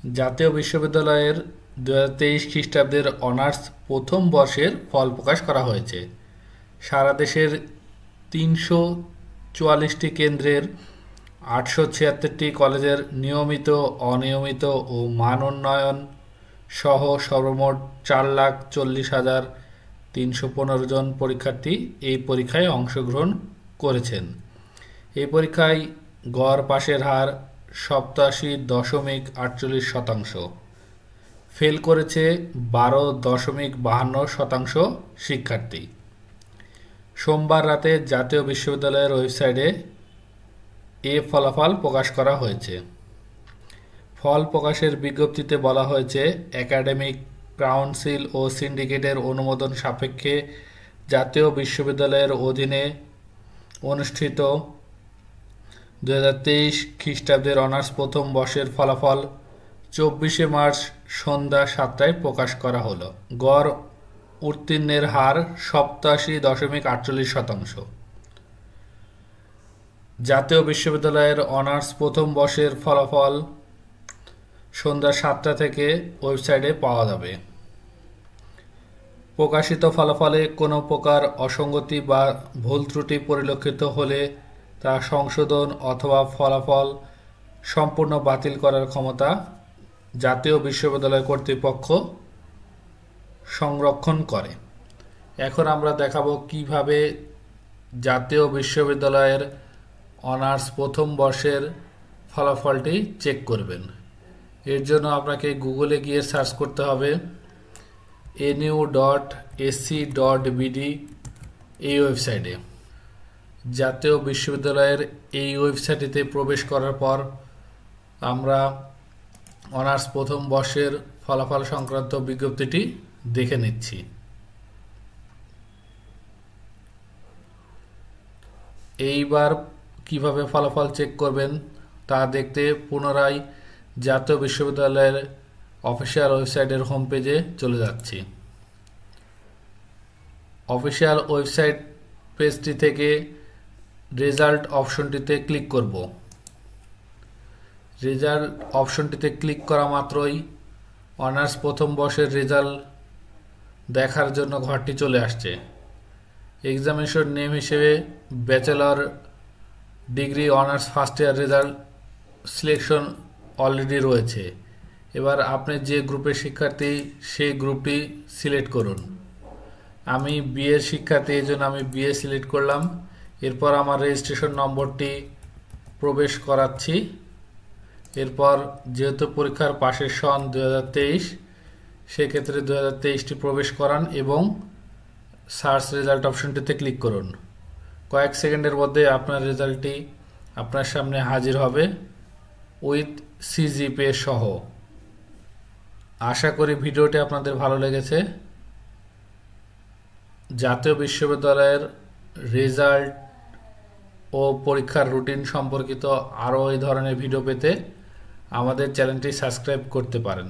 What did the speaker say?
জাতীয় বিশ্ববিদ্যালয়ের 2023 খ্রিস্টাব্দের অনার্স প্রথম বর্ষের ফল প্রকাশ করা হয়েছে। সারা দেশের 344টি কেন্দ্রের 876টি কলেজের নিয়মিত, অনিয়মিত ও মান উন্নয়ন সহ সর্বমোট 4,40,315 জন পরীক্ষার্থী এই পরীক্ষায় অংশগ্রহণ করেছেন। এই পরীক্ষায় গড় পাশের হার 87.48%। ফেল করেছে 12.52% শিক্ষার্থী। সোমবার রাতে জাতীয় বিশ্ববিদ্যালয়ের ওয়েবসাইটে এ ফলাফল প্রকাশ করা হয়েছে। ফল প্রকাশের বিজ্ঞপ্তিতে বলা হয়েছে, একাডেমিক কাউন্সিল ও সিন্ডিকেটের অনুমোদন সাপেক্ষে জাতীয় বিশ্ববিদ্যালয়ের অধীনে অনুষ্ঠিত 2023 খ্রিস্টাব্দের অনার্স প্রথম বর্ষের ফলাফল 24শে মার্চ সন্ধ্যা 7টায় প্রকাশ করা হলো। গড় উত্তীর্ণের হার 87.48%। জাতীয় বিশ্ববিদ্যালয়ের অনার্স প্রথম বর্ষের ফলাফল সন্ধ্যা 7টা থেকে ওয়েবসাইটে পাওয়া যাবে। প্রকাশিত ফলাফলে কোনো প্রকার অসঙ্গতি বা ভুল ত্রুটি পরিলক্ষিত হলে তা সংশোধন অথবা ফলাফল সম্পূর্ণ বাতিল করার ক্ষমতা জাতীয় বিশ্ববিদ্যালয় কর্তৃপক্ষ সংরক্ষণ করে। এখন আমরা দেখাবো কিভাবে জাতীয় বিশ্ববিদ্যালয়ের অনার্স প্রথম বর্ষের ফলাফলটি চেক করবেন। এর জন্য আপনাকে গুগলে গিয়ে সার্চ করতে হবে nu.ac.bd এই ওয়েবসাইটে। জাতীয় বিশ্ববিদ্যালয়ের এই ওয়েবসাইটটিতে প্রবেশ করার পর আমরা অনার্স প্রথম বর্ষের ফলাফল সংক্রান্ত বিজ্ঞপ্তিটি দেখে নিচ্ছি। এইবার কিভাবে ফলাফল চেক করবেন তা দেখতে পুনরায় জাতীয় বিশ্ববিদ্যালয়ের অফিসিয়াল ওয়েবসাইটের হোম পেজে চলে যাচ্ছি। অফিসিয়াল ওয়েবসাইট পেজটি থেকে রেজাল্ট অপশনটিতে ক্লিক করব। রেজাল্ট অপশনটিতে ক্লিক করা মাত্রই অনার্স প্রথম বর্ষের রেজাল্ট দেখার জন্য ঘরটি চলে আসছে। এক্সামিনেশন নেম হিসেবে bachelor degree honours first year result selection already রয়েছে। এবার আপনি যে গ্রুপের শিক্ষার্থী সেই গ্রুপটি সিলেক্ট করুন। আমি বিএর শিক্ষার্থী, এই জন্য আমি বিএ সিলেক্ট করলাম। এরপর আমার রেজিস্ট্রেশন নম্বরটি প্রবেশ করাচ্ছি। এরপর যেহেতু পরীক্ষার পাশের সন 2023, সেক্ষেত্রে 2023টি প্রবেশ করান এবং সার্চ রেজাল্ট অপশনটিতে ক্লিক করুন। কয়েক সেকেন্ডের মধ্যে আপনার রেজাল্টটি আপনার সামনে হাজির হবে উইথ সিজিপিএ সহ। আশা করি ভিডিওটি আপনাদের ভালো লেগেছে। জাতীয় বিশ্ববিদ্যালয়ের রেজাল্ট ও পরীক্ষার রুটিন সম্পর্কিত আরও এই ধরনের ভিডিও পেতে আমাদের চ্যানেলটি সাবস্ক্রাইব করতে পারেন।